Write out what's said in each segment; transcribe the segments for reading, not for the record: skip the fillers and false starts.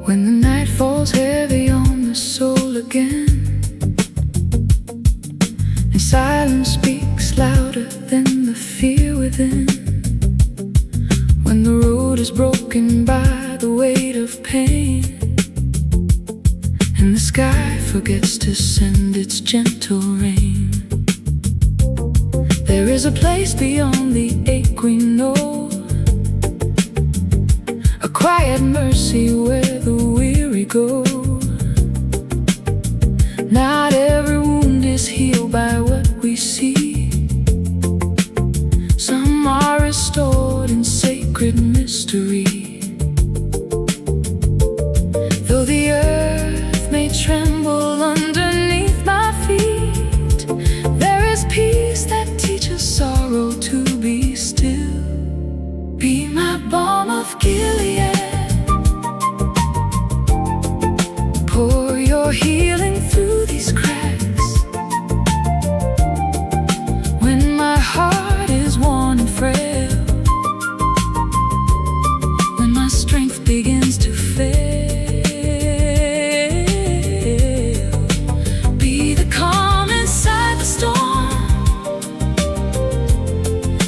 When the night falls heavy on the soul again, and silence speaks louder than the fear within. When the road is broken by the weight of pain, and the sky forgets to send its gentle rain, there is a place beyond the ache we know, a quiet mercy where the weary go. Not every wound is healed by what we see. Some are restored in sacred mystery. Though the earth may tremble underneath my feet, there is peace that teaches sorrow to be still. Be my balm of Gilead. Pour your healing through these cracks. When my heart is worn and frail, when my strength begins to fail, be the calm inside the storm.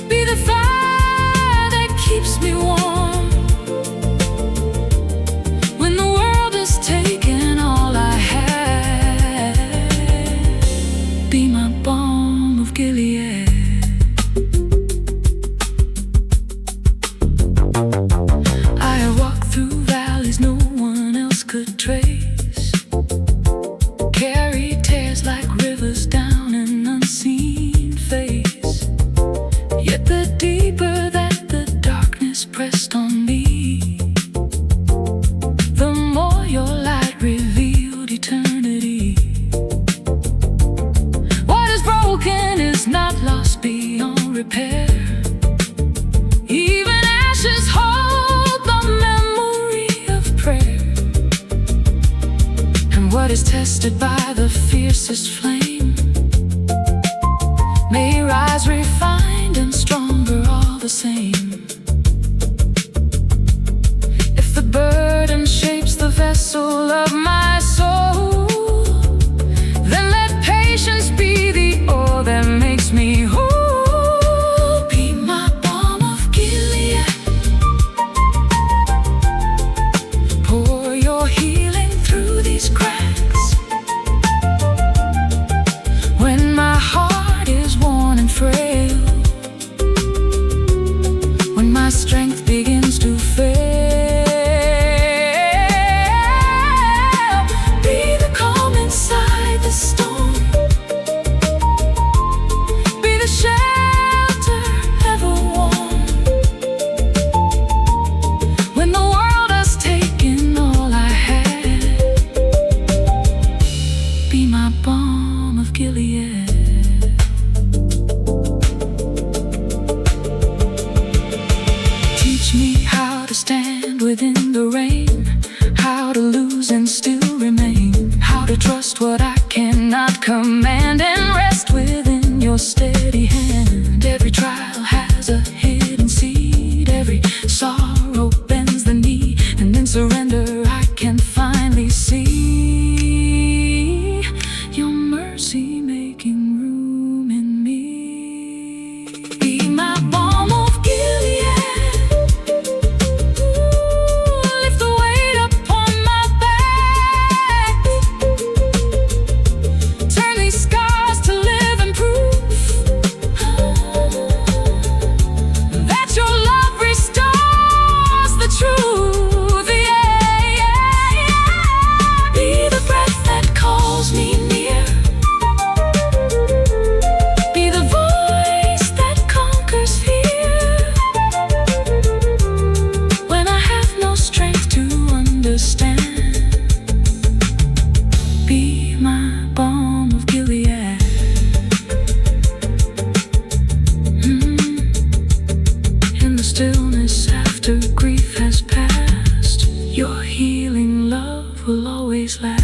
Be the fire that keeps me warm. When the world is taken all I have, be my balm of Gilead. I walk through valleys no one else could trace, carry tears like rivers down an unseen face. Yet the deeper that the darkness pressed on me, the more your light revealed eternity. What is broken is not lost beyond repair. Even ashes hold the memory of prayer. And what is tested by the fiercest flame may rise refined and stronger all the same. If the burden shapes the vessel of my soul, then let patience be the oil that makes me whole. Be my balm of Gilead. Pour your healing through these cracks. When my heart is worn and frail, when my strength begins to fail, be the calm inside the storm. Be the shelter ever warm. When the world has taken all I had, be my balm of Gilead. Teach me how to stand within the rain, how to lose and still remain, how to trust what I cannot command, and rest within your steady hand. Every trial has a hidden seed, every sorrow bends the knee, and in surrender I can finally see your mercy making room in me. Be my balm of Gilead. Lift the weight upon my back. Turn these scars to living proof that your love restores the truth. Yeah, yeah, yeah. Be the breath that calls me near. Be the voice that conquers fear. When I have no strength to understand, be my balm of Gilead. In the stillness after grief has passed, your healing love will always last.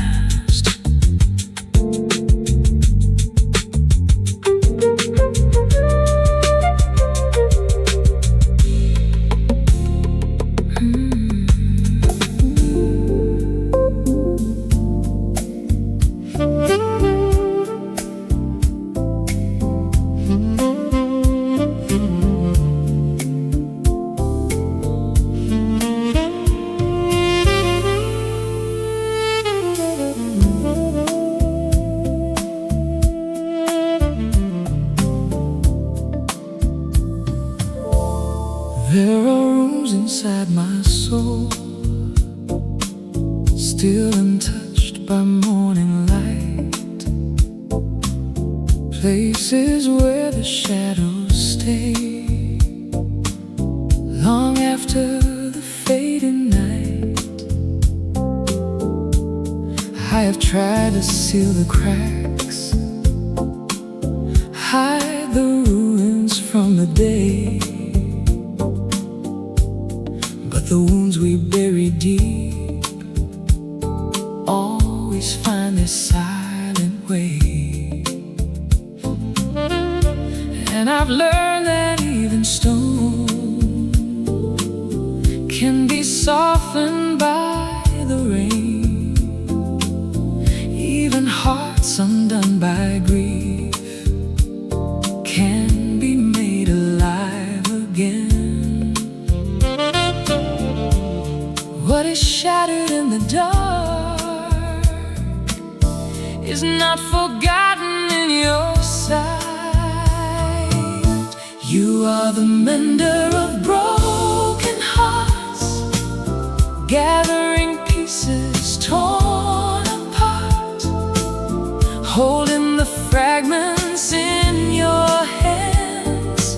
still untouched by morning light, places where the shadows stay long after the fading night. I have tried to seal the cracks, hide the ruins from the day, but the wounds we bury deep always find their silent way. And I've learned that even stone can be softened by the rain. Even hearts undone by grief can be made alive again. What is shattered in the dark is not forgotten in your sight. You are the mender of broken hearts, gathering pieces torn apart, holding the fragments in your hands,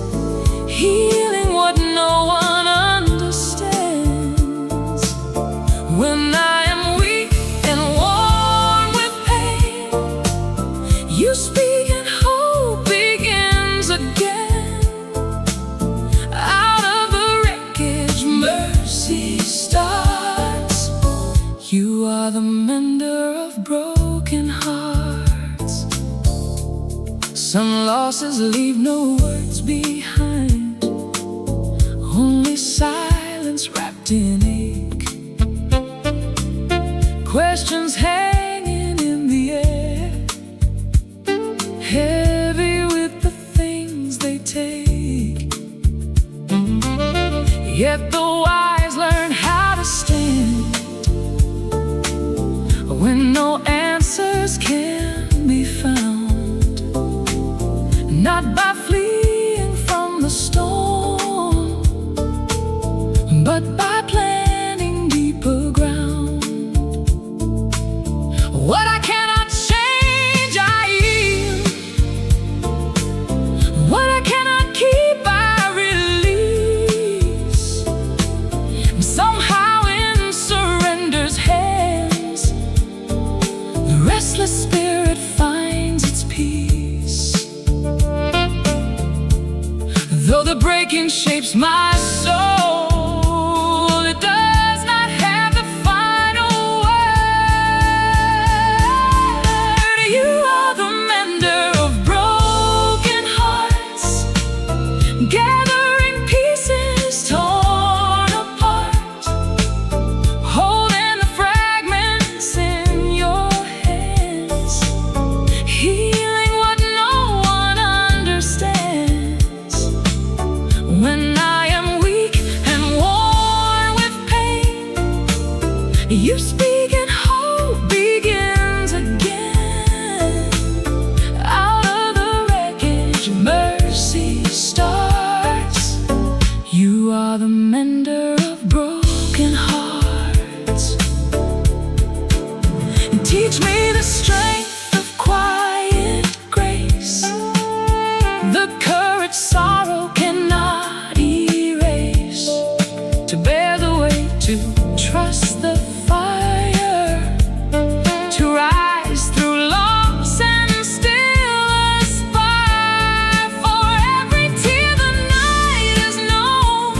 healing what no one understands. When I am weak and worn with pain, you speak and hope begins again. Out of the wreckage, mercy starts. You are the mender of broken hearts. Some losses leave no words behind, only silence wrapped in ache, questions hanging in the air, heavy with the things they take. Yet the wise learn how to stand when no answers can be found, not by fleeing from the storm, but by planting deeper ground. What I cannot change, I yield. What I cannot keep, I release. Somehow in surrender's hands, the restless spirit finds its peace. Though the breaking shapes my soul, it does not have the final word. You are the mender of broken hearts, gathering pieces torn apart, holding the fragments in your hands, healing what no one understands. When I am weak and worn with pain, you speak and hope begins again. Out of the wreckage, mercy starts. You are the mender of broken hearts. Teach me the strength of quiet grace, the courage sorrow cannot erase, to bear the weight, to trust the fire, to rise through loss and still aspire. For every tear the night has known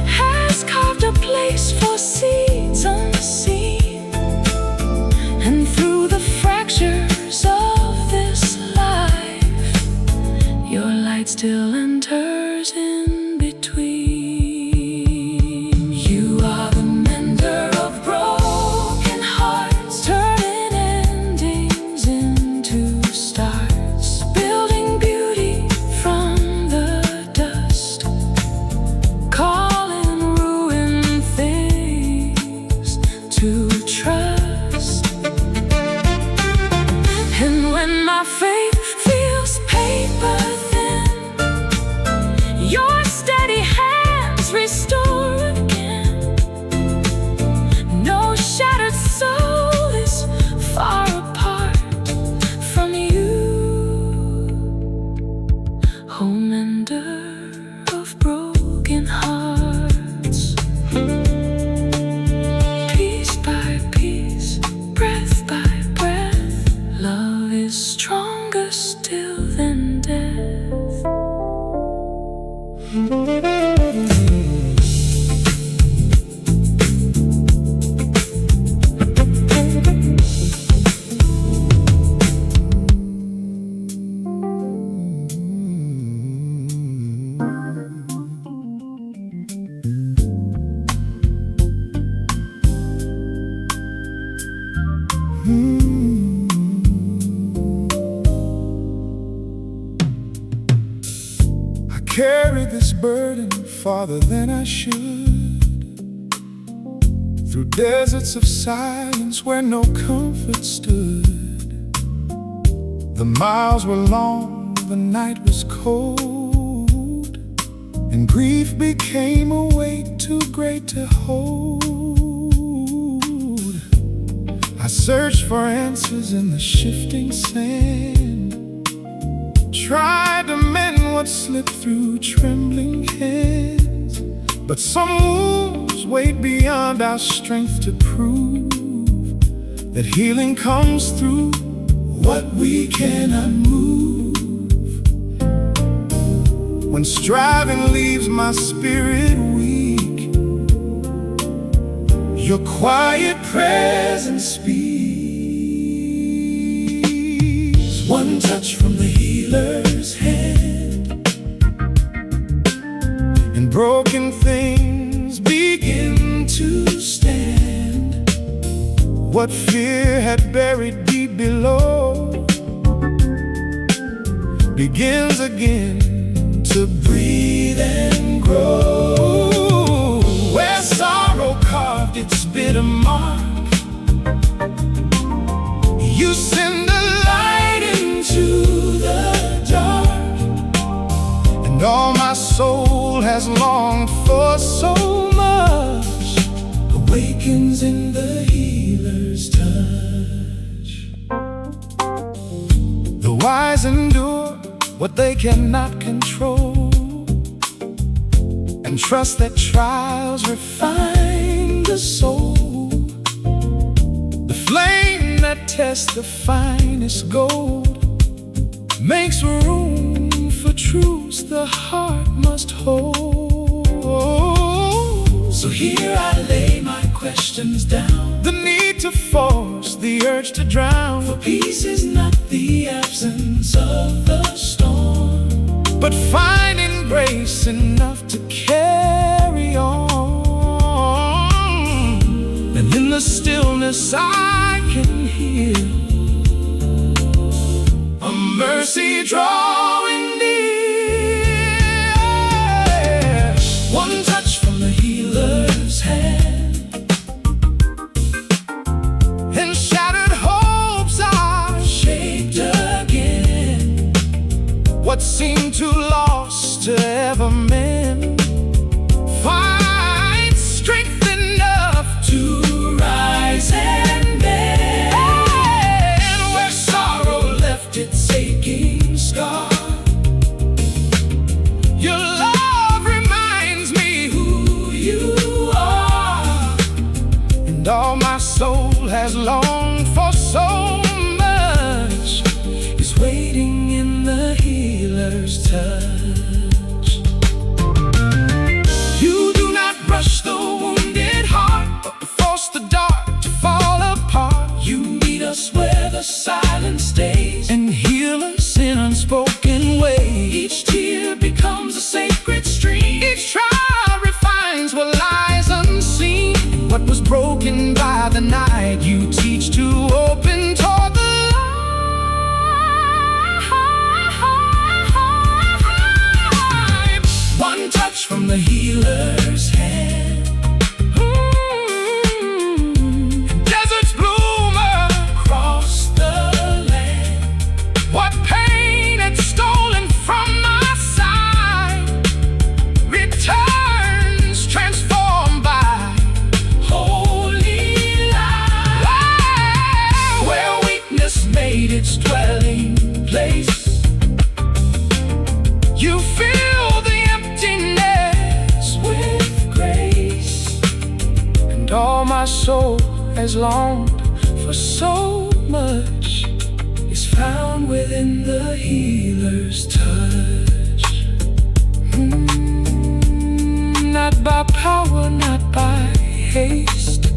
has carved a place for seeds unseen, and through the fractures of this life, your light still enters in between. You are the mender of broken hearts, turning endings into stars, building beauty from the dust, calling ruined things to trust. And when my faith feels paper thin, your steady hands restore again. No shattered I carried this burden farther than I should, through deserts of silence where no comfort stood. The miles were long, the night was cold, and grief became a weight too great to hold. I searched for answers in the shifting sand, tried to mend what slipped through trembling hands, but some wounds weighed beyond our strength to prove that healing comes through what we cannot move. When striving leaves my spirit weak, your quiet presence speaks. One touch from the healer's hand, and broken things begin to stand. What fear had buried deep below begins again to breathe and grow. Where sorrow carved its bitter mark, you send a light into the dark, and all my soul has longed for so much awakens in the healer's touch. The wise endure what they cannot control, and trust that trials refine the soul. The flame that tests the finest gold makes room for truths the heart must hold. So here I lay my questions down, the need to force, the urge to drown. For peace is not the absence of the storm, but finding grace enough to carry on. And in the stillness I can hear a mercy drawing near. One touch from the healer's hand, and shattered hopes are shaped again. What seemed too lost to ever mend finds strength enough to rise and bend. And where sorrow left its aching scar, your love reminds me who you are. And all my soul has longed for so much is waiting in the healer's touch. You do not rush the wounded heart, but force the dark to fall apart. You meet us where the silence stays, and heal us in unspoken ways. Each tear becomes a sacred stream, each trial refines what lies unseen. What was broken by the night, you teach to open toward the light. One touch from the healer's hand, deserts bloom across the land. What pain had stolen from my side returns transformed by holy light. Where weakness made its dwelling place, you fill the emptiness with grace. And all my soul has longed for so much is found within the healer's touch. Not by power, not by haste,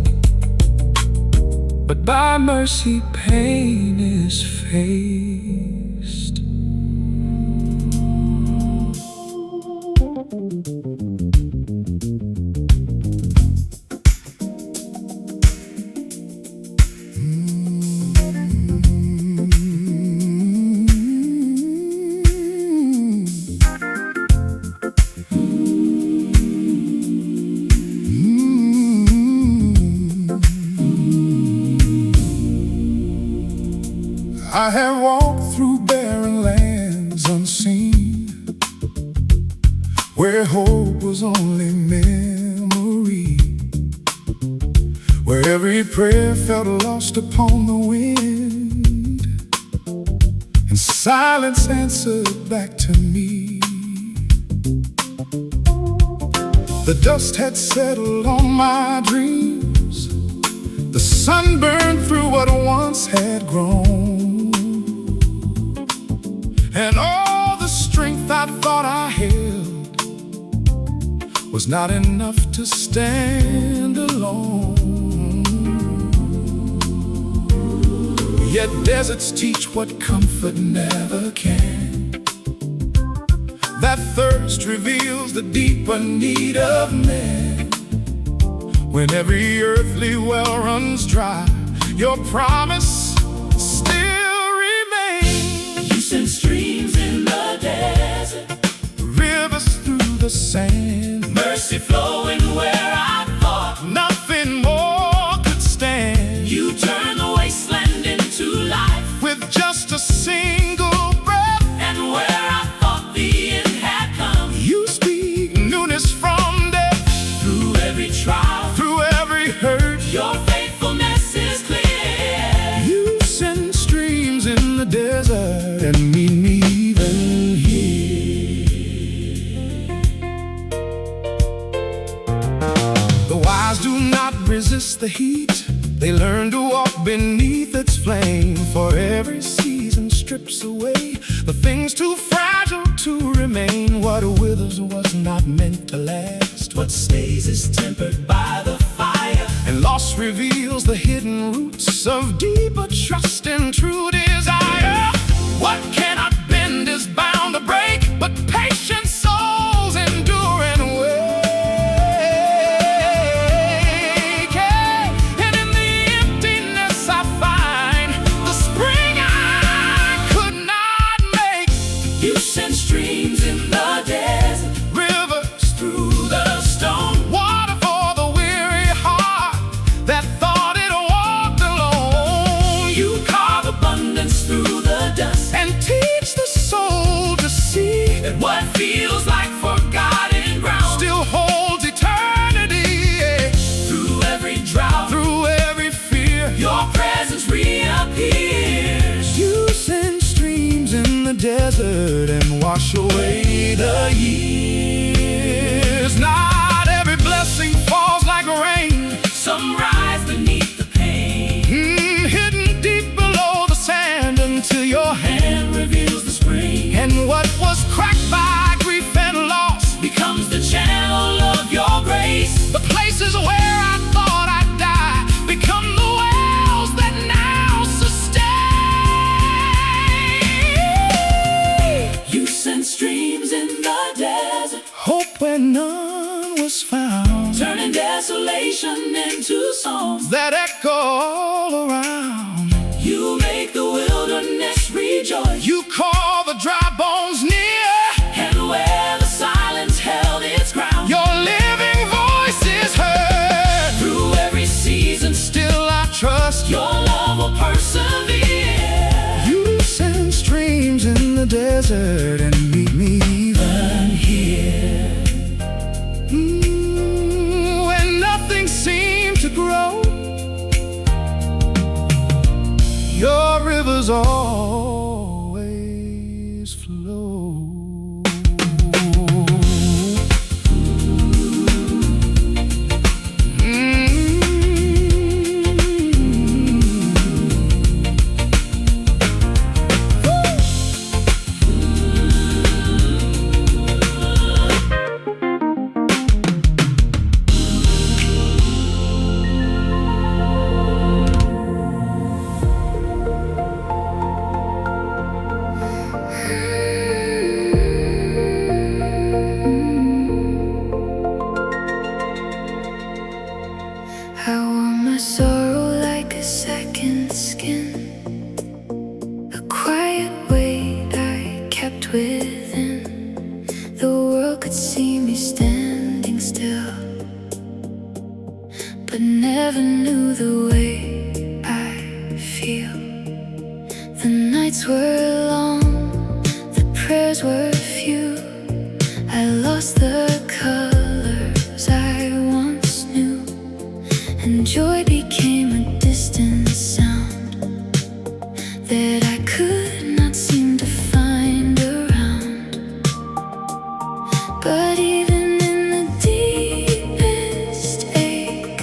but by mercy pain is faced. I have walked through barren lands unseen, where hope was only memory, where every prayer felt lost upon the wind, and silence answered back to me. The dust had settled on my dreams, the sun burned through what once had grown, and all the strength I thought I held was not enough to stand alone. Yet deserts teach what comfort never can. That thirst reveals the deeper need of man. When every earthly well runs dry, your promise still remains. You send streams in the desert, rivers through the sand, mercy flowing where I thought nothing more could stand. You turn the wasteland into life with just a single breath, and where I thought the end had come, you speak newness from death. Through every trial, through every hurt, your faithfulness is clear. You send streams in the desert and meet me even here. The wise do not resist the heat, they learn to walk beneath its flame. For every season strips away the things too fragile to remain. What withers was not meant to last, what stays is tempered by the fire, and loss reveals the hidden roots of deeper trust and true desire. What cannot bend is bound to break, but patient souls endure and wake. And in the emptiness I find the spring I could not make. You send streams in the desert, rivers through the stone, water for the weary heart that thought it walked alone. You carve abundance through the dust and teach the soul to see that what feels like forgotten ground still holds eternity. Through every drought, through every fear, your presence reappears. You send streams in the desert and wash away the years. Not every blessing falls like rain, some rise beneath the pain, hidden deep below the sand until your hand reveals the spring. And what was cracked by grief and loss becomes the channel of your grace. The places where I thought I'd die become the wells that now sustain. You send streams in the desert, hope where none was found, turning desolation into songs that echo all around. You make the wilderness rejoice, you call the dry bones near, and where the silence held its ground, your living voice is heard. Through every season still I trust your love will persevere. You send streams in the desert and meet me even here. When nothing seemed to grow, your rivers always flow. I wore my sorrow like a second skin, a quiet weight I kept within. The world could see me standing still, but never knew the way I feel. The nights were long, the prayers were few. I lost the colors I once knew, and joy became a distant sound that I could not seem to find around. But even in the deepest ache,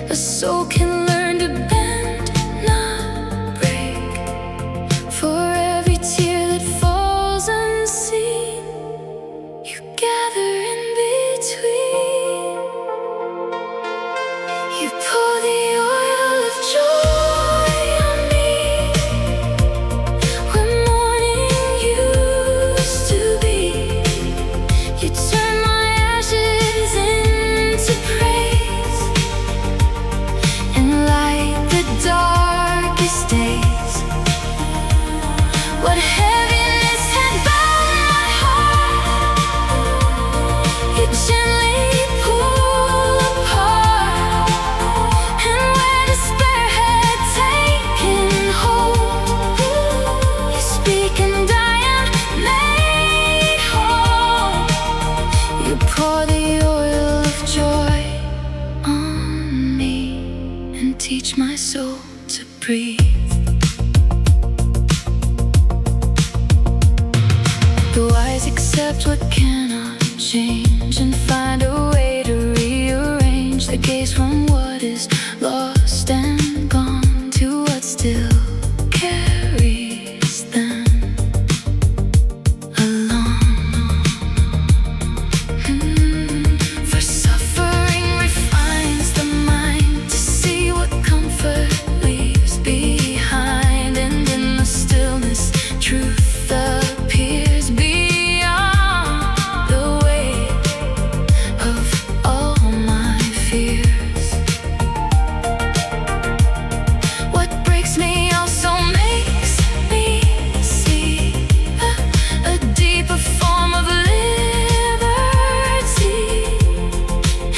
a soul can learn to bend, not break. For every tear that falls unseen, you gather in between. You pour the oil of joy on me, where morning used to be. You turn my ashes into praise, and light the darkest days. What heaviness had bound my heart, you gently pull apart. And where despair had taken hold, you speak and I am made whole. You pour the oil of joy on me and teach my soul to breathe. The wise accept what cannot change and find a way to rearrange their gaze from what is lost and gone to what still carries them along. For suffering refines the mind to see what comfort leaves behind, and in the stillness truth appears beyond the weight of all my fears. What breaks me also makes me see a deeper form of liberty,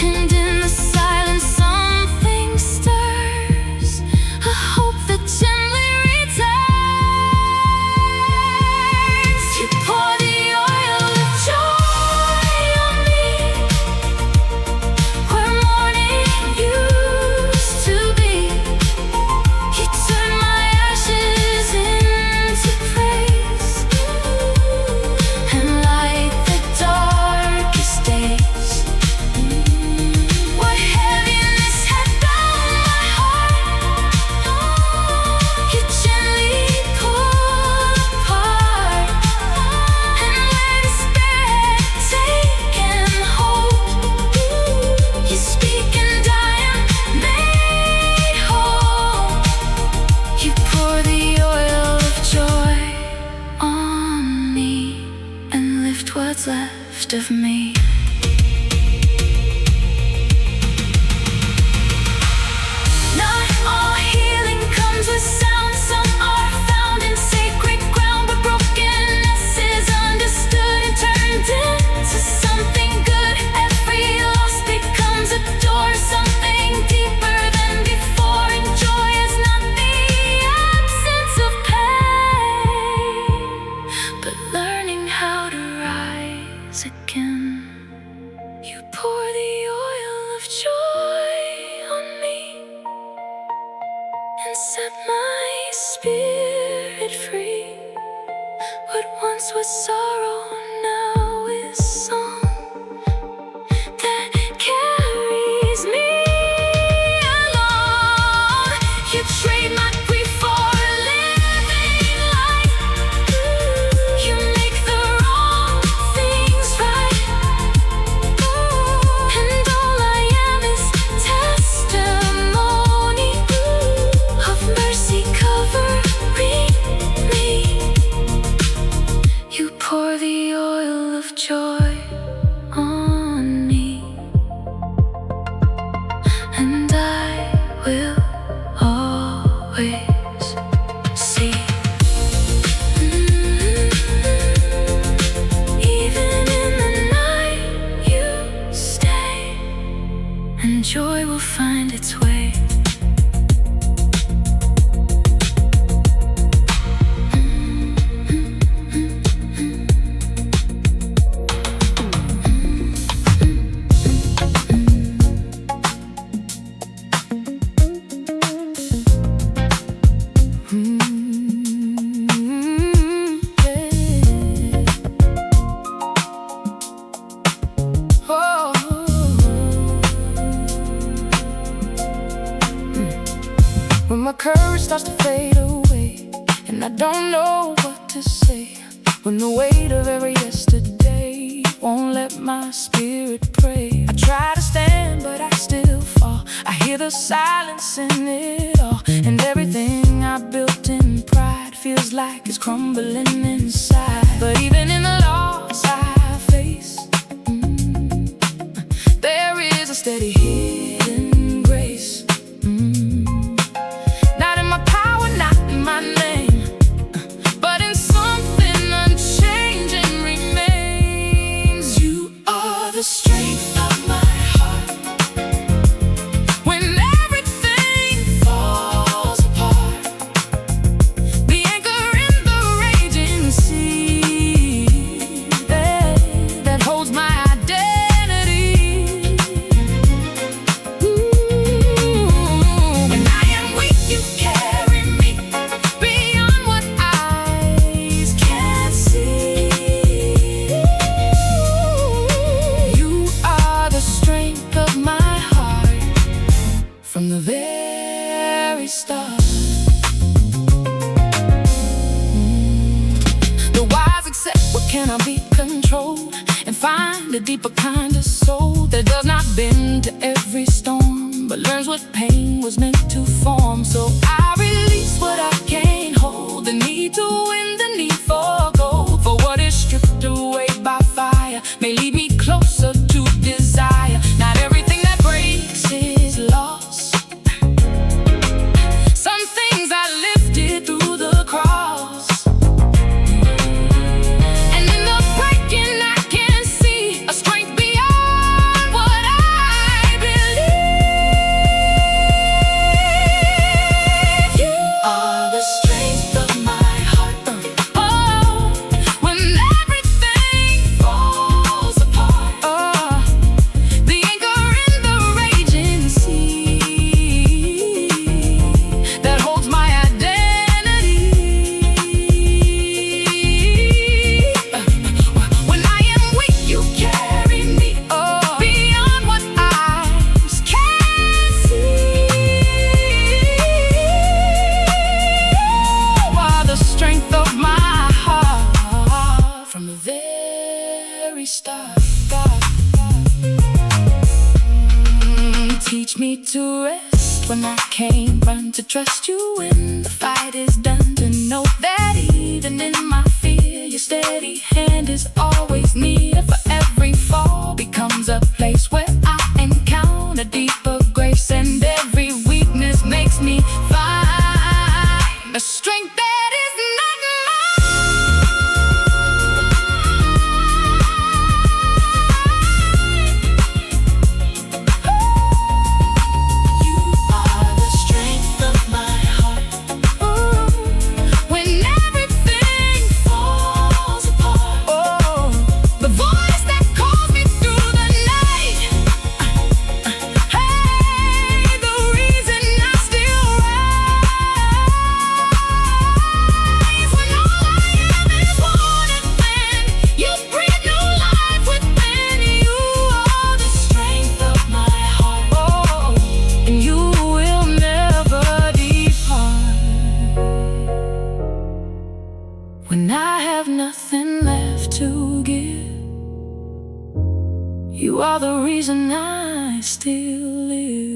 and in the silence something stirs, a hope that gently returns. You pour the oil of joy on me, where morning used to be. You turn my ashes into praise, and light the darkest days. What heaviness had bound my heart, you gently pull apart. And where despair had taken hold, you speak and I am made whole. You pour the oil of joy on me and lift what's left of me. Not all healing comes with sound. Some are found in sacred ground, but brokenness is understood and turned into something good. Every loss becomes a door, something deeper than before. And joy is not the absence of pain, but learning how to rise again. You pour the oil of joy on me and set my spirit free. What once was sorrow now is song that carries me along. You trade my grief for living light. You make the wrong things right, and all I am is testimony of mercy covering me. You pour the oil of joy on me, and I will always when my courage starts to fade away, and I don't know what to say, when the weight of every yesterday won't let my spirit pray. I try to stand, but I still fall. I hear the silence in it all, and everything I built in pride feels like it's crumbling inside. But even in the loss I face, there is a steady hidden grace. Not in my power, not in my name, but in something unchanging remains. You are the strength of my heart. When everything falls apart, the anchor in the raging sea that holds my identity. When I am weak, you carry me beyond what eyes can see. You are the strength of my heart from the very start. The wise accept what cannot be controlled, and find a deeper kind of soul that does not bend to every storm, but learns what pain was meant to form. So I release what I can't hold, the need to win, the need for gold. For what is stripped away by fire may lead me closer to desire. Not everything that breaks is lost. Some things I lifted through the cross, and in the breaking I can see a strength beyond what I believe. You are the strength of my heart. Oh, when everything falls apart, the anchor in the raging sea that holds my identity. When I am weak, you carry me beyond what eyes can see. You are the strength of my heart from the very start. Teach me to rest when I can't run, to trust you when the fight is done, to know that even in my fear, your steady hand is always near. For every fall becomes a place where I encounter deeper grace, and every weakness makes me find a strength that is not You are the strength of my heart. When everything falls apart, the voice that calls me through the night, hey, the reason I still rise. When all I am is wanted, then you breathe new life within. You are the strength of my heart, and you will never depart. When I have nothing left to give, you are the reason I still live.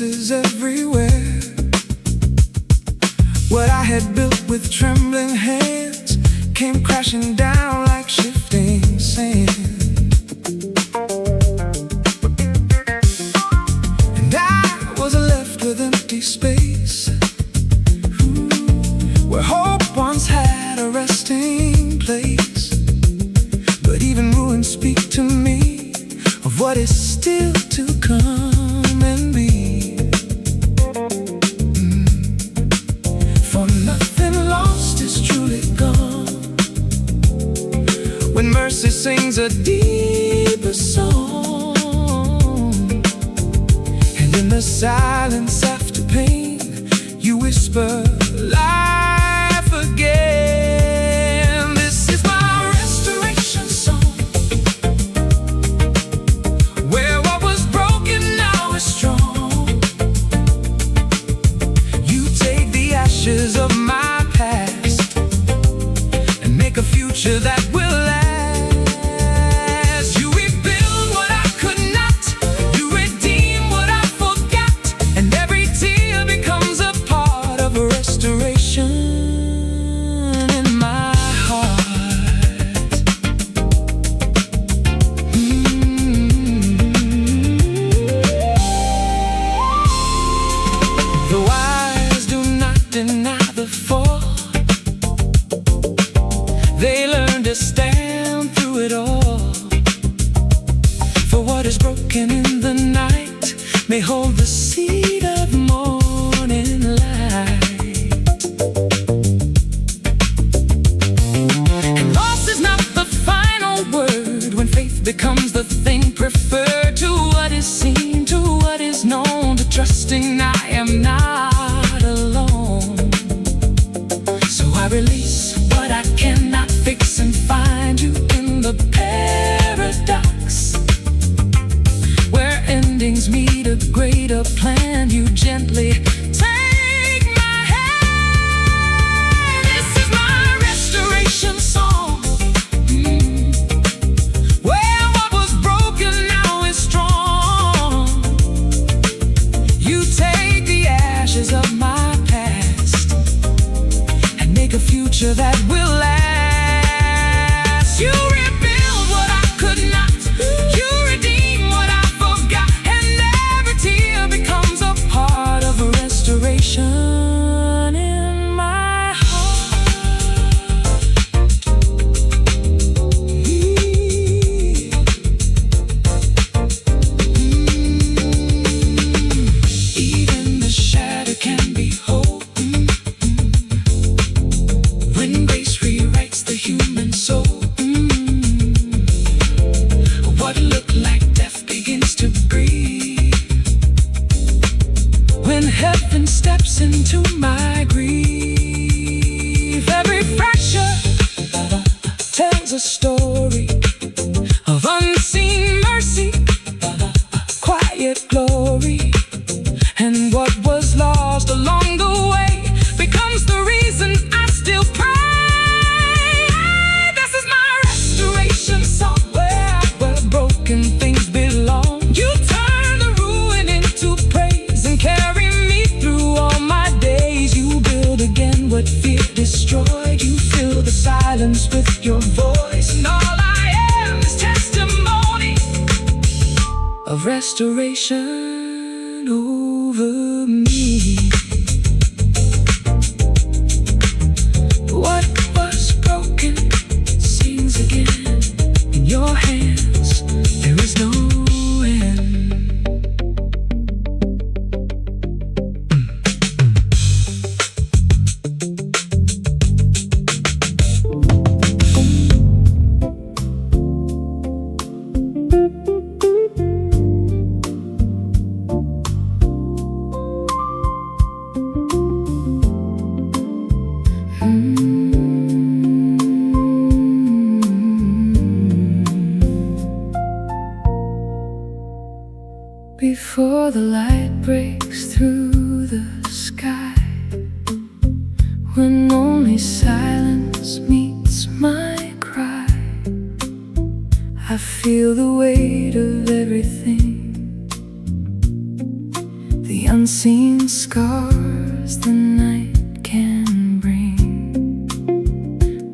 pieces everywhere. What I had built with trembling hands came crashing down like shifting sand. And I was left with empty space, where hope once had a resting place. But even ruins speak to me of what is still to come and be. For nothing lost is truly gone. When mercy sings a deeper song, and in the silence after pain, you whisper life again. This is my restoration song, where what was broken now is strong. You take the ashes of my past and make a future that will last. You rebuild what I could not, you redeem what I forgot, and every tear becomes a part of a restoration in my heart. The wise do not deny the fall. They learn to stand through it all. For what is broken in the night may hold the seed of morning light. And loss is not the final word when faith becomes the thing preferred to what is seen, to what is known, to trusting I am not alone. So I release what I cannot fix and find you in the paradox, where endings meet a greater plan. You gently take my hand. This is my restoration song, where what was broken now is strong. You take the ashes of my past and make a future that will last. You rebuild what I could not, you redeem what I forgot, and every tear becomes a part of a restoration in my heart. Even the shadow can be whole when grace rewrites the human soul. What looked like death begins to breathe when heaven steps into my grief. Every fracture tells a story of unseen mercy, quiet glory. And what was lost along the way becomes the reason I still pray. This is my restoration song, where broken things belong. You turn the ruin into praise and carry me through all my days. You build again what fear destroyed. You fill the silence with your voice, and all I am is testimony of restoration over me. What was broken sings again. In your hands there is no end. Before the light breaks through the sky, when only silence meets my cry, I feel the weight of everything. the unseen scars the night can bring.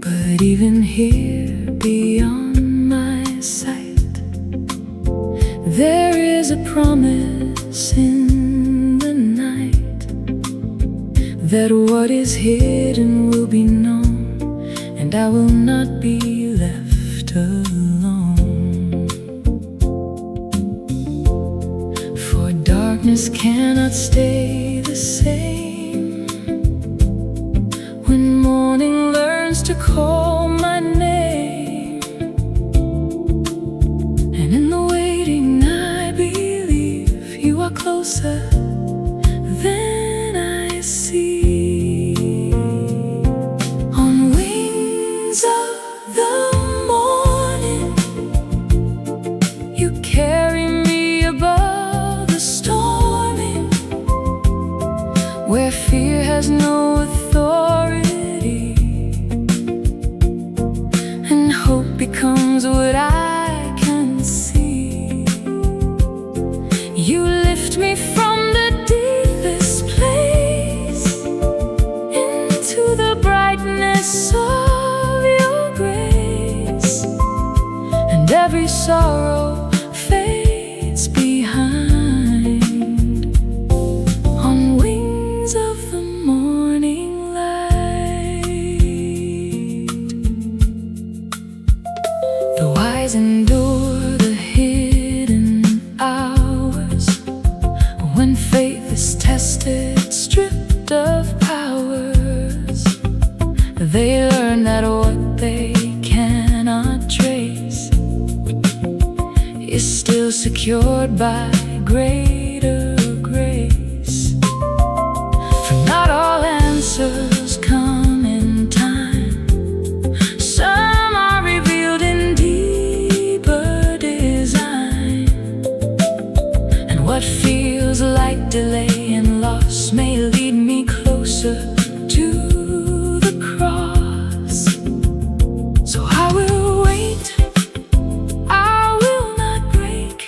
But even here, beyond my sight, there is a promise in the night that what is hidden will be known, and I will not be left alone. For darkness cannot stay the same when morning learns to call my name. And in the waiting I believe you are closer than I see. On wings of the morning, you carry me above the storming, where fear has no authority, and hope becomes what I can see. You lift me from the deepest place into the brightness of your grace, and every sorrow fades behind on wings of the morning light. The wise endure the hidden hours when faith is tested, stripped of powers. They learn that what they cannot trace is still secured by greater grace. For not all answers come in time. Some are revealed in deeper design, and what feels like delay and loss may lead me closer to the cross. So I will wait, I will not break,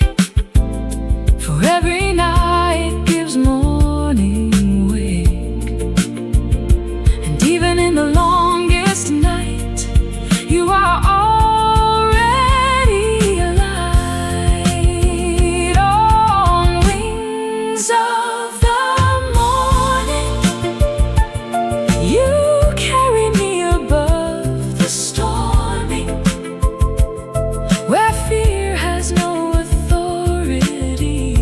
for every night gives morning wake. And even in the longest night, you are already a light. On wings of the morning, you carry me above the storming, where fear has no authority,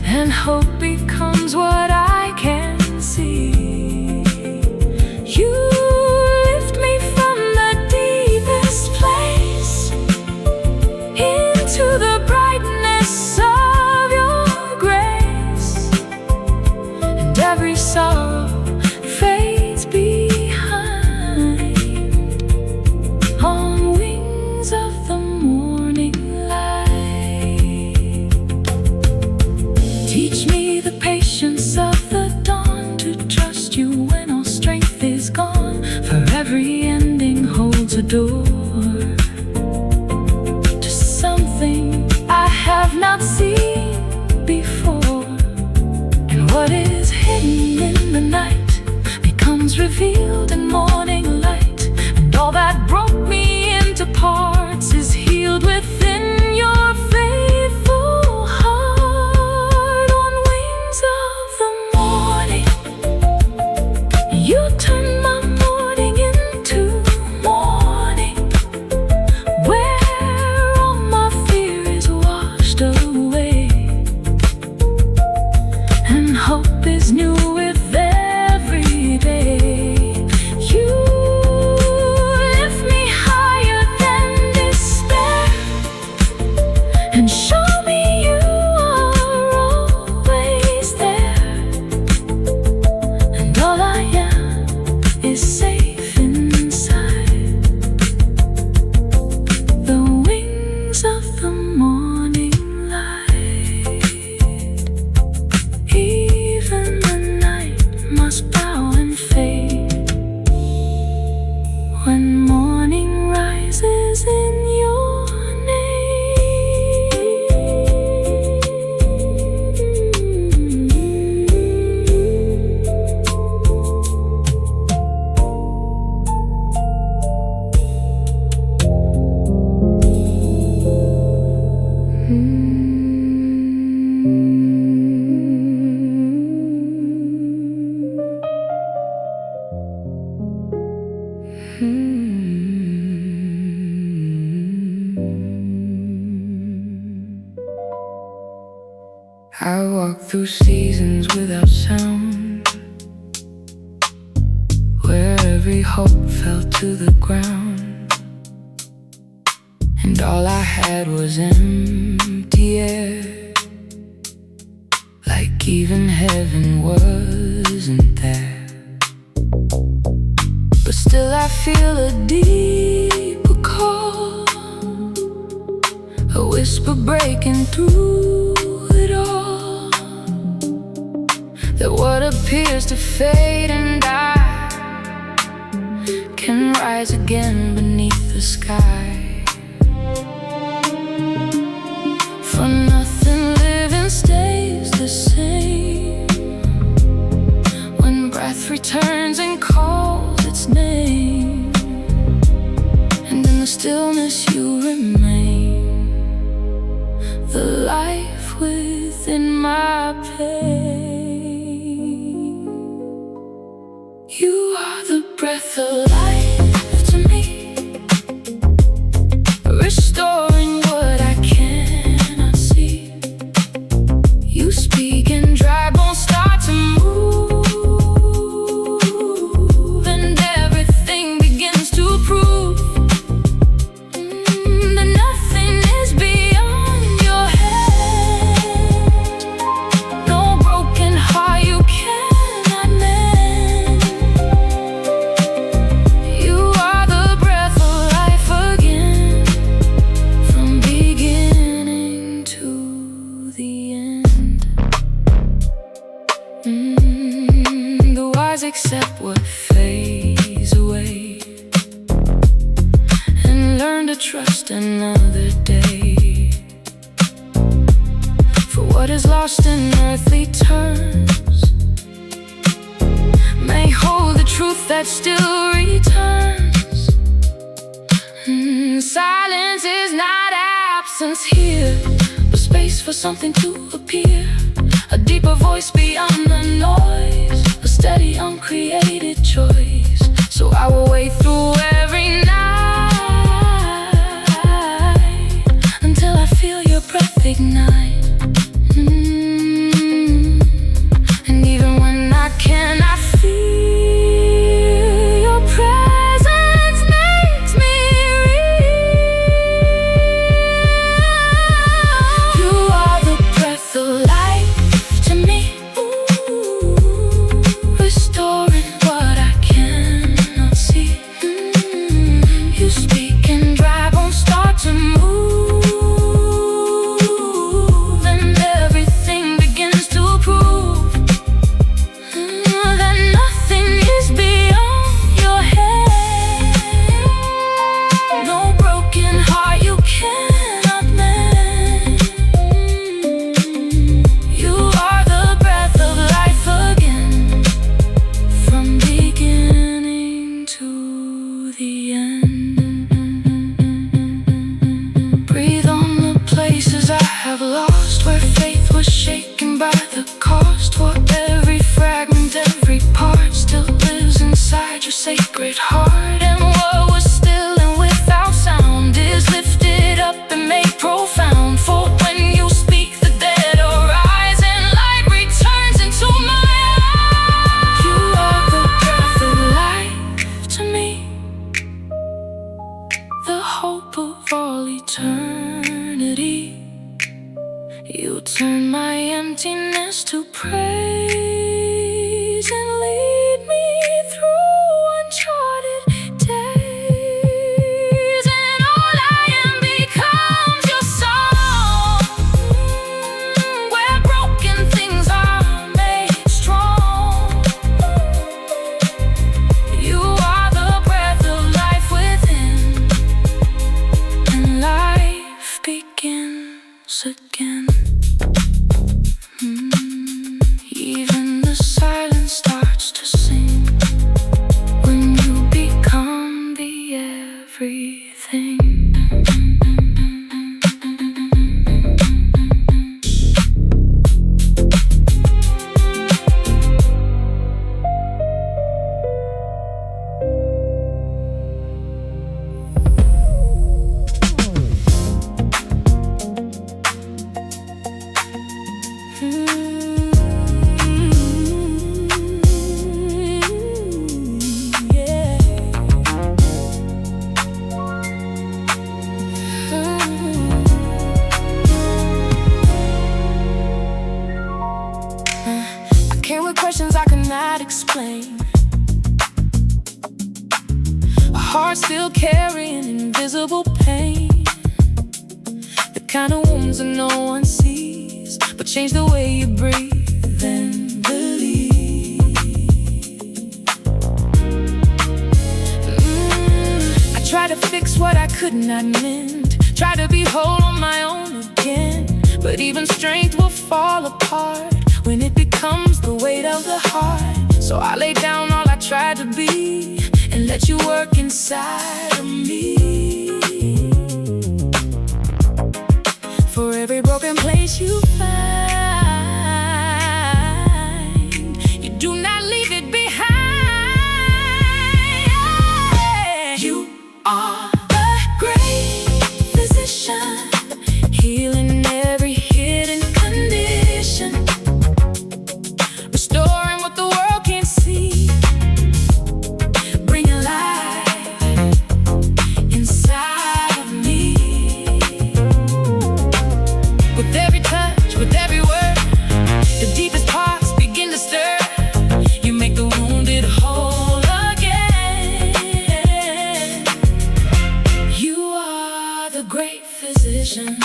and hope becomes what I can see. You lift me from the deepest place into the brightness of your grace, and every sorrow fades behind on wings of the morning light. Teach me the patience of the dawn, to trust you when all strength is gone, for every ending holds a door to something I have not seen before. And what is hidden in the night becomes revealed in morning light, and all that broke me into parts is healed within your faithful heart. On wings of the morning, you turn my morning into morning, where all my fear is washed away, and hope is new with every day. You lift me higher than despair, and show me you are always there, and all I am is safe inside the wings of the morning light. Even the night I walk through seasons without sound, where every hope fell to the ground, and all I had was empty air, like even heaven wasn't there. But still I feel a deeper call, a whisper breaking through it all, that what appears to fade and die can rise again beneath the sky. For nothing living stays the same when breath returns and calls its name, and in the stillness you remain, the life within my pain. You are the breath of life to me, restoring what I cannot see. You speak and dry bones start to move, and everything begins to prove that nothing is beyond your hand. No broken heart you cannot mend. You are the breath of life again, from beginning to the end. The wise accept what fades away and learn to trust another day. For what is lost in earthly terms may hold the truth that still returns. Silence is not absence here, but space for something to appear, a deeper voice beyond the noise, a steady uncreated choice. So I will wait through every night until I feel your breath ignite. And even when I cannot feel, your presence makes me real. You are the breath of life to me, restoring what I cannot see. You speak and dry bones start to move, and everything begins to prove that nothing is beyond your head. No broken heart you cannot mend. You are the breath of life again, from beginning to the end. Breathe on the places I have lost, where faith was shaken by the cost. For every fragment, every part still lives inside your sacred heart. And what was still and without sound is lifted up and made profound. For when you speak, the dead arise and light returns into my eyes. You are the breath of life to me, the hope of all eternity. You turn my emptiness to praise and lead me through uncharted days. And all I am becomes your song, where broken things are made strong. You are the breath of life within, and life begins again. Even Yeah. I came with questions I could not explain. A heart still carrying invisible pain. The kind of wounds that no one sees, but change the way you breathe and believe. I try to fix what I could not mend, try to be whole on my own again. But even strength will fall apart when it becomes the weight of the heart. So I lay down all I tried to be and let you work inside of me. For every broken place you find, you do not leave it behind. You are the great physician, healing every hidden condition, restoring what the world can't see, bringing life inside of me. With every touch, with every word, the deepest parts begin to stir. You make the wounded whole again. You are the great physician.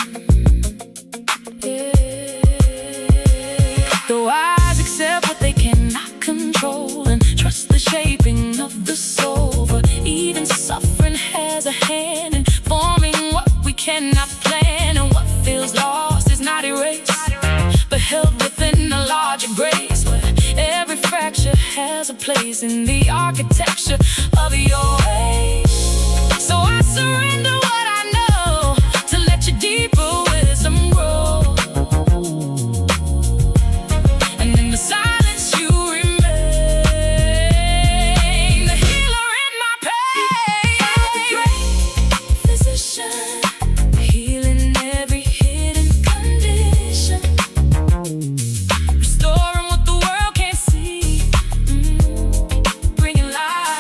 Though eyes accept what they cannot control and trust the shaping of the soul, for even suffering has a hand in forming what we cannot plan. And what feels lost is not erased, but held within a larger grace, where every fracture has a place in the architecture of your ways. So I surrender what I know to let your deeper wisdom grow. And in the silence you remain, the healer in my pain. The great physician, healing every hidden condition, restoring what the world can't see, bringing life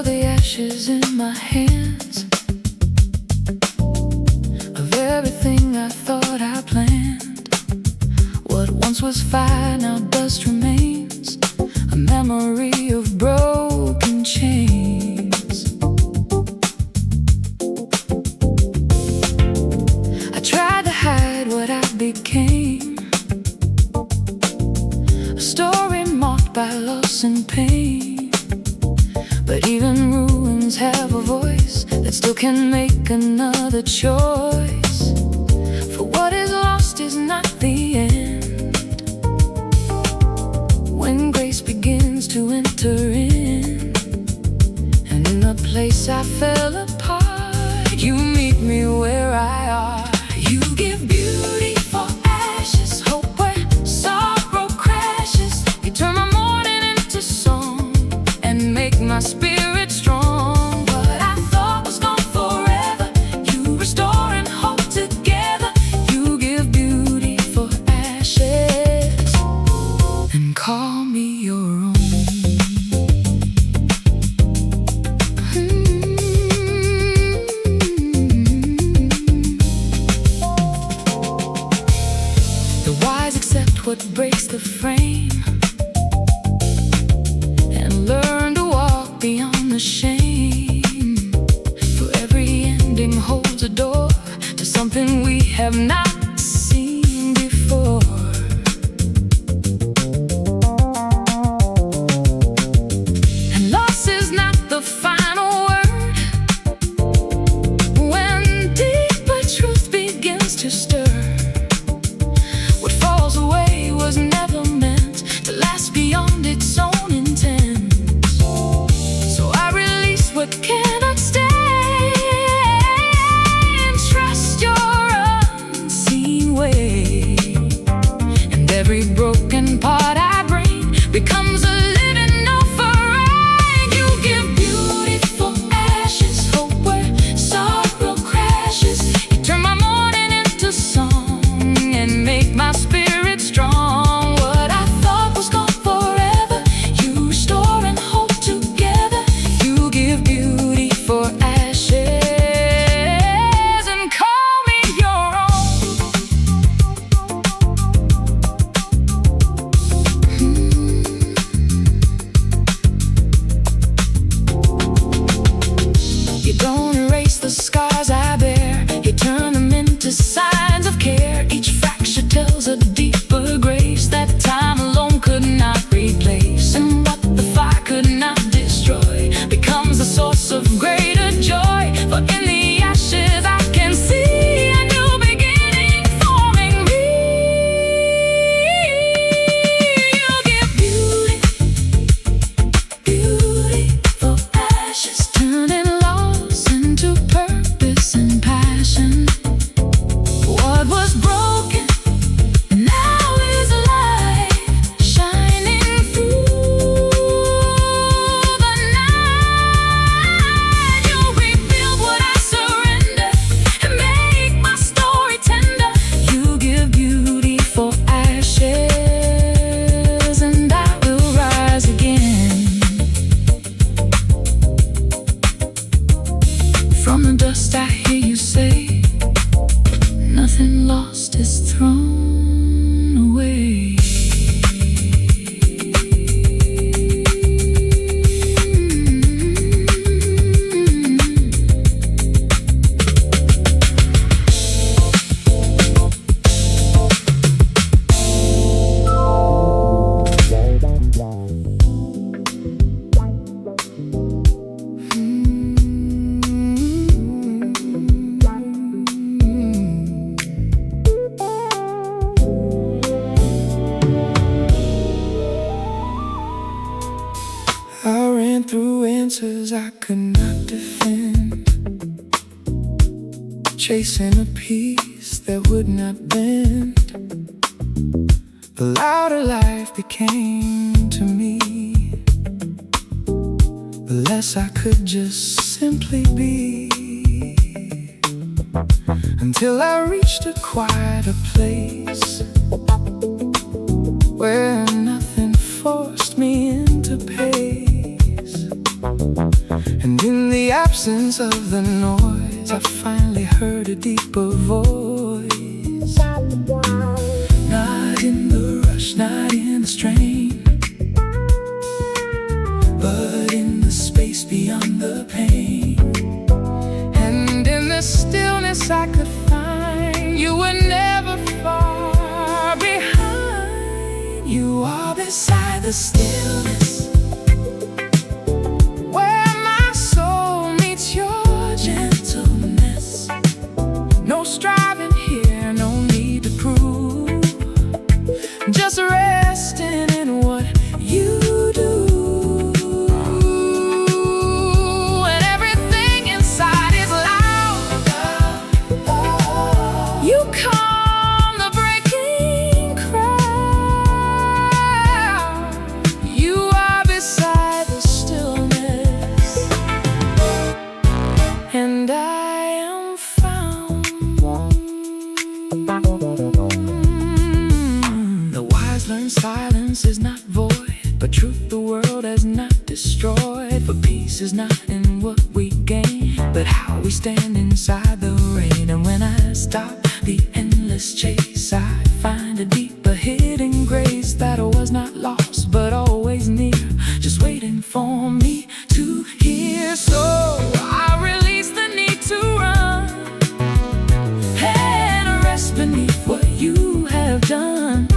feel the ashes in my hands of everything I thought I planned. What once was fire now dust remains, a memory of broken chains. I tried to hide what I became, a story marked by loss and pain. But even ruins have a voice that still can make another choice. For what is lost is not the end. When grace begins to enter in, and in the place I fell apart, you meet me where I are. You give beauty for ashes, hope where sorrow crashes. You turn my mourning into song and make my spirit strong. What I thought was gone forever, you restore and hold together. You give beauty for ashes and call me your own. The wise accept what breaks the frame and learn to walk beyond the shame. For every ending holds a door to something we have not seen before. And loss is not the final word. When deeper truth begins to stir, what falls away was never meant to last beyond its own intent. So I release what cannot stay and trust your unseen way. And every broken part I bring becomes a living offering. You give beauty for ashes, hope where sorrow crashes. You turn my mourning into song and make my spirit strong. What I thought was gone forever, you restore and hold together. You give beauty for ashes and call me your own. You don't erase the scars I bear, you turn them into signs of care. Each fracture tells a deeper grace that time alone could not replace. And what the fire could not destroy becomes a source of greater joy. For in the ashes I can see a new beginning forming me. You give beauty, beauty for ashes, turning loss into purpose and passion. What was broken now is alive, shining through the night. You rebuild what I surrender and make my story tender. You give beauty for ashes, and I will rise again. From the dust I hear you say, nothing lost is thrown away. I ran through answers I could not defend, chasing a peace that would not bend. The louder life became to me, the less I could just simply be. Until I reached a quieter place where nothing forced me into pace. And in the absence of the noise, I finally heard a deeper voice. Not in the rush, not in the strain, but in the space beyond the pain. And in the stillness I could find, you were never far behind. You are beside the stillness, where my soul meets your gentleness. No striving here, no need to prove, just resting in what you do. And everything inside is loud. You calm the breaking crowd. You are beside the stillness, and I am found. The wise learn silence is not void, but truth the world has not destroyed. For peace is not in what we gain, but how we stand inside the rain. And when I stop the endless chase, I find a deeper hidden grace that was not lost, but always near, just waiting for me to hear. So I release the need to run and rest beneath what you have done.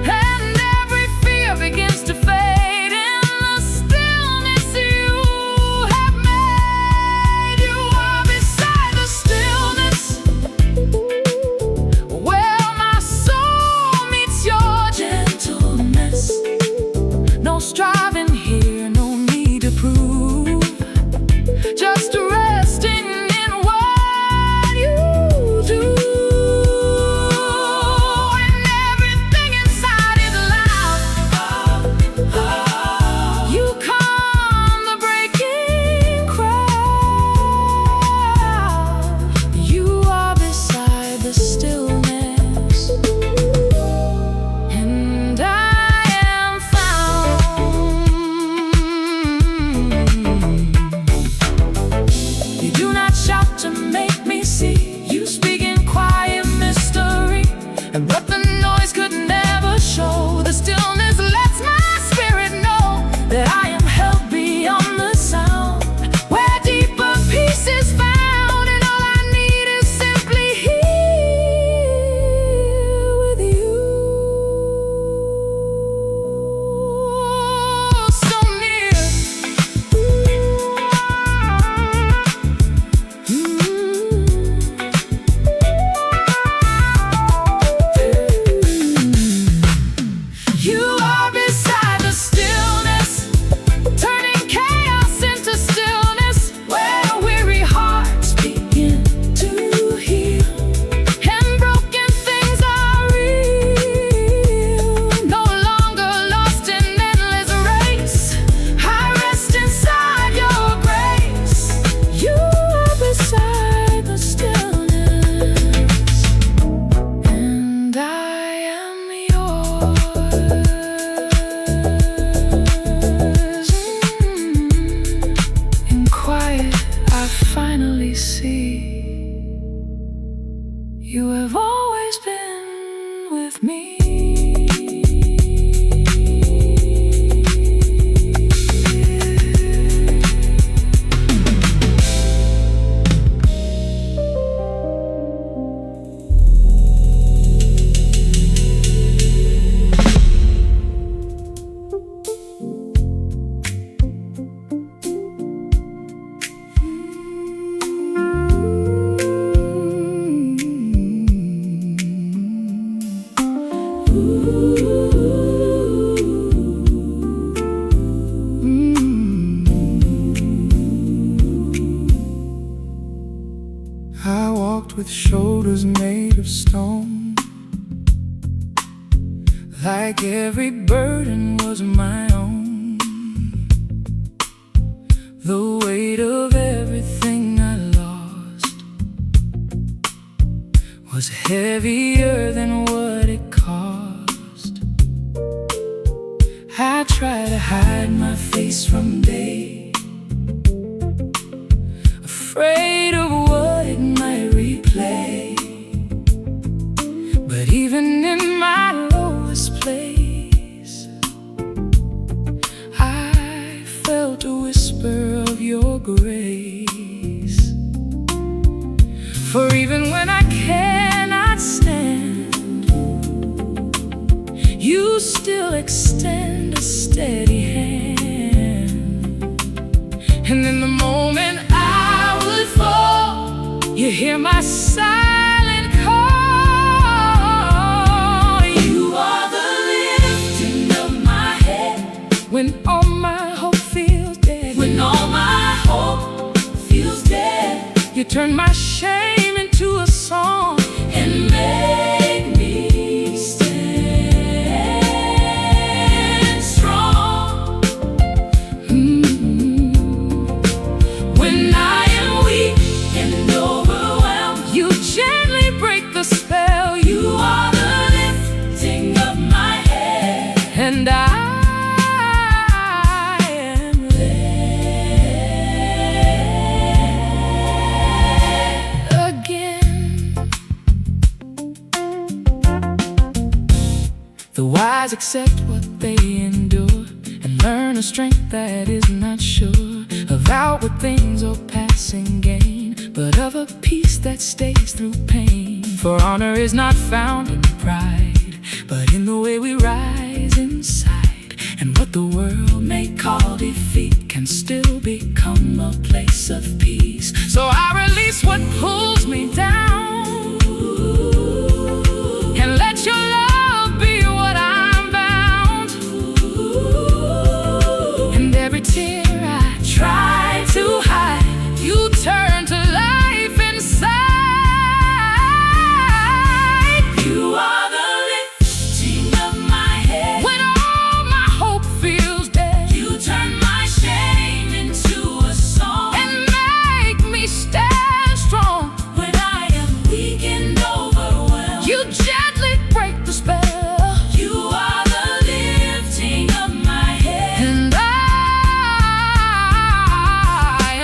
And every fear begins to fade in the stillness you have made. You are beside the stillness, where my soul meets your gentleness. No striving here, no need to prove, just resting in what you do. And everything inside is loud. You calm the breaking crowd. You are beside the stillness, and I am found. You do not shout to make me see, you speak in quiet mystery, and but the noise could never show. The stillness lets my spirit know that I am held beyond the sound, where deeper peace is found. And all I need is simply here with you, so near. You are beside the stillness, turning chaos into stillness, where weary hearts begin to heal, and broken things are real. No longer lost in endless race, I rest inside your grace. You are beside the stillness, and I am yours. In quiet, I finally see you have always been with me. I walked with shoulders made of stone, like every burden was my own. The weight of everything I lost was heavier than what it cost. I try to hide my face from day, afraid of what it might replay. But even in my lowest place, I felt a whisper of your grace. For even when I cannot stand, you still extend a steady hand. And in the moment I would fall, you hear my silent call. You are the lifting of my head when all my hope feels dead. When all my hope feels dead, you turn my shame into a song and make me stand strong. When I am weak and overwhelmed, you gently break the spell. You are the lifting of my head, and I am led again. The wise accept what they endure and learn a strength that is not sure of outward things or passing gain, but of a peace that stays through pain. For honor is not found in pride, but in the way we rise inside. And what the world may call defeat can still become a place of peace. So I release what pulls me down and let your love be what I'm bound. And every tear I try to hide, you turn to life inside. You are the lifting of my head when all my hope feels dead. You turn my shame into a song and make me stand strong. When I am weak and overwhelmed, you gently break the spell. You are the lifting of my head, and I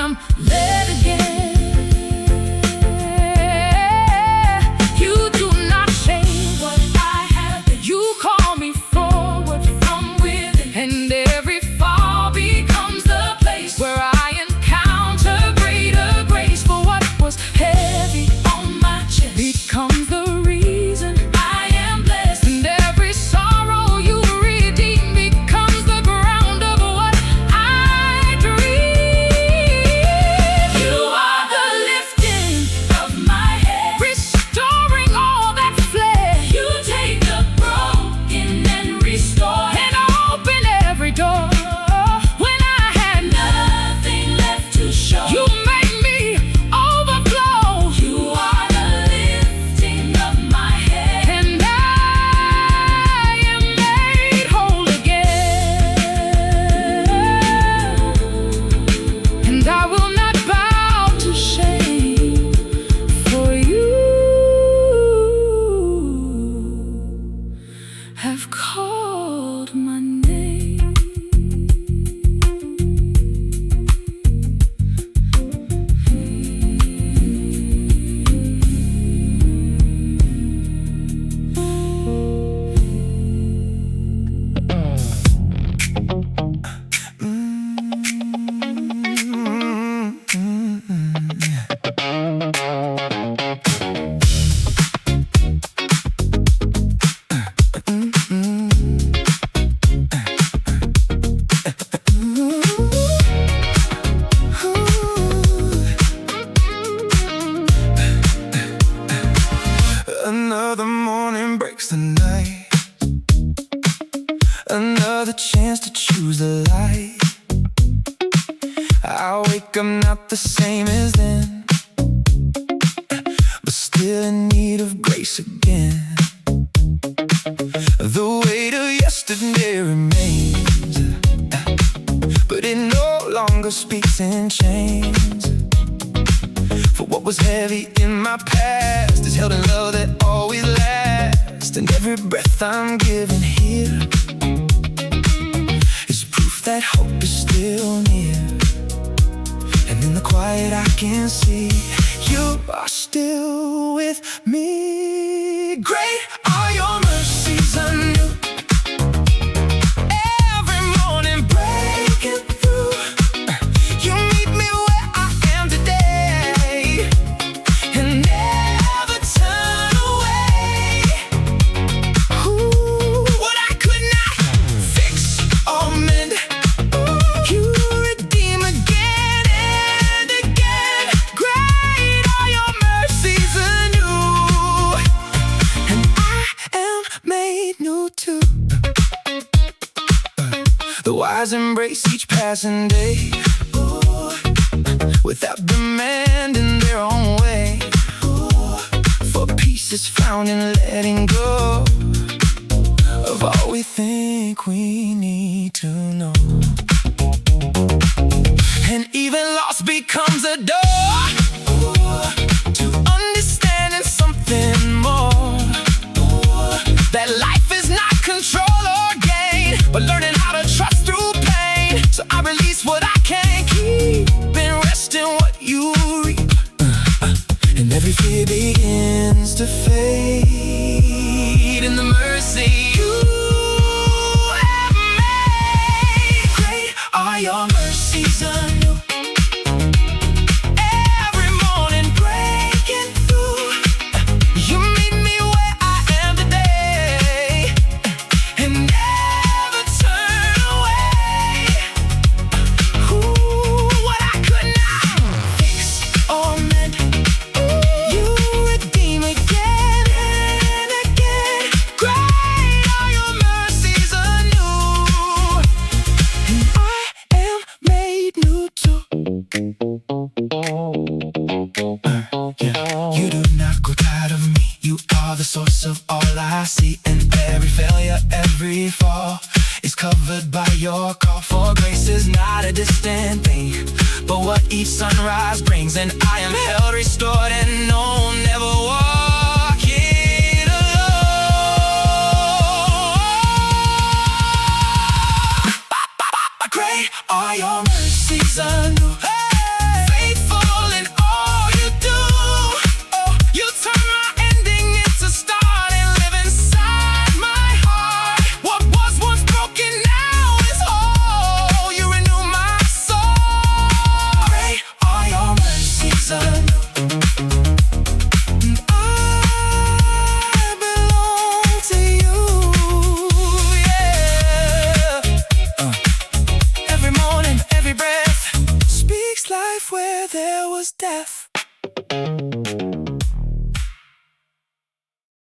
am led again. You do not change what I have been. You call me forward from within, and every fall becomes the place where I encounter greater grace. For what was heavy on my chest becomes the reason I am blessed, and every sorrow you redeem becomes the ground of what I dream. You are the lifting of my head, restoring all that fled. You take the broken and restore, and open every door. When I had nothing left to show, you make me overflow. You are the lifting of my head, and I am made whole again. And I will not bow to shame, for you have called my name. Another morning breaks the night, another chance to choose the light. I wake up not the same as then, but still in need of grace again. The weight of yesterday remains, but it no longer speaks in chains. For what was heavy in my past is held in love that always lasts. And every breath I'm giving here is proof that hope is still near. And in the quiet light I can see. You are still with me. Great are your mercies anew. Every morning breaking through. You meet me where I am today and never turn away. Ooh, what I could not fix or mend, you redeem again and again. Great are your mercies anew, and I am made new too. The wise embrace each passing day, without demanding their own way. For peace is found in letting go of all we think we need to know. And even loss becomes a door to understanding something more. That life is not control or gain, but learning how to trust through pain. So I release what I can't keep and rest in what you reap. And every fear begins to fade in the mercy you have made. Great are your mercies anew. Every morning breaking through. You meet me where I am today and never turn away. Ooh, what I could not fix or mend, you redeem again and again. Great are your mercies anew, and I am made new too. You do not grow tired of me. You are the source of all I see, and every failure, every fall is covered by your call. For grace is not a distant thing, but what each sunrise brings. And I am held, restored, and no, never walking alone. Great are your mercies anew. Faithful in all you do. Oh, you turn my ending into start and live inside my heart. What was once broken now is whole. You renew my soul. Great are your mercies anew, and I belong to you. Yeah. Every morning, every breath speaks life where there was death.